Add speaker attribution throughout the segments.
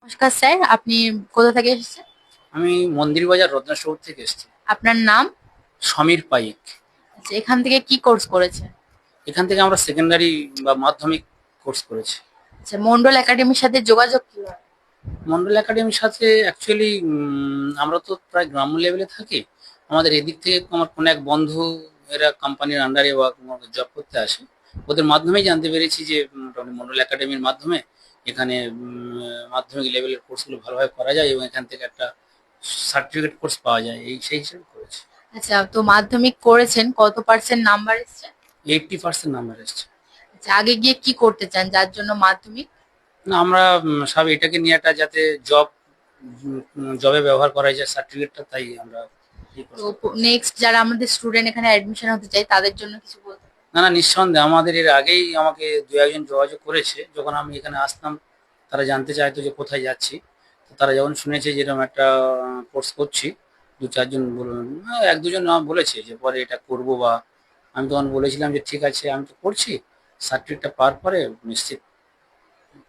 Speaker 1: নমস্কার স্যার, আপনি কোথা থেকে এসেছেন?
Speaker 2: আমি মন্দির বাজার রত্নেশ্বর থেকে এসেছি।
Speaker 1: আপনার নাম?
Speaker 2: সমীর পাইক।
Speaker 1: আচ্ছা, এখান থেকে কি কোর্স করেছেন?
Speaker 2: এখান থেকে আমরা সেকেন্ডারি বা মাধ্যমিক কোর্স করেছি।
Speaker 1: আচ্ছা, মন্ডল একাডেমির সাথে যোগাযোগ কিভাবে?
Speaker 2: মন্ডল একাডেমির সাথে অ্যাকচুয়ালি আমরা তো প্রায় গ্রাম্য লেভেলে থাকি। আমাদের এদিক থেকে আমার কোনো এক বন্ধু, এরা কোম্পানির আন্ডারে বা জব করতে আসে। ওদের মাধ্যমেই জানতে পেরেছি যে মোটামুটি মন্ডল একাডেমির মাধ্যমে এখানে মাধ্যমিক লেভেলের কোর্সগুলো ভালোভাবে করা যায় এবং এখান থেকে একটা সার্টিফিকেট কোর্স পাওয়া যায়, সেই হিসেবে করেছি।
Speaker 1: আচ্ছা, তো মাধ্যমিক করেছেন, কত পার্সেন্ট নাম্বার এসেছে?
Speaker 2: 80% নাম্বার এসছে।
Speaker 1: আচ্ছা, আগে গিয়ে কি করতে চান যার জন্য মাধ্যমিক?
Speaker 2: না, আমরা সব এটাকে নিয়ে একটা যাতে জবে ব্যবহার করা যায় সার্টিফিকেটটা, তাই আমরা এই
Speaker 1: তো
Speaker 2: কোর্সটা করেছি।
Speaker 1: নেক্সট যারা আমাদের স্টুডেন্ট এখানে অ্যাডমিশন হতে চায় তাদের জন্য কিছু বলতে পারেন?
Speaker 2: না, না, নিঃসন্দেহে আমাদের এর আগেই আমাকে দু একজন যোগাযোগ করেছে যখন আমি এখানে আসতাম। তারা জানতে চাইতো যে কোথায় যাচ্ছি। তো তারা যখন শুনেছে যে এরকম একটা কোর্স করছি, দু চারজন এক দুজন বলেছে যে পরে এটা করব, বা আমি তখন বলেছিলাম যে ঠিক আছে, আমি তো করছি, সার্টিফিকেটটা পাওয়ার পরে নিশ্চিত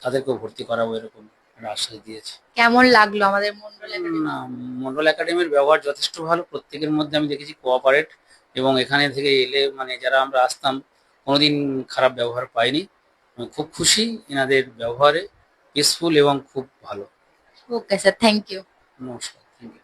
Speaker 2: তাদেরকেও ভর্তি করাবো, এরকম একটা আশ্বাস দিয়েছে।
Speaker 1: কেমন লাগলো আমাদের মন্ডল একাডেমি?
Speaker 2: না, মন্ডল একাডেমির ব্যবহার যথেষ্ট ভালো। প্রত্যেকের মধ্যে আমি দেখেছি কোঅপারেট, এবং এখানে থেকে এলে মানে যারা আমরা আসতাম কোনোদিন খারাপ ব্যবহার পাইনি। আমি খুব খুশি এনাদের ব্যবহারে, পিসফুল এবং খুব ভালো।
Speaker 1: Okay sir, thank you.
Speaker 2: নমস্কার, থ্যাংক ইউ।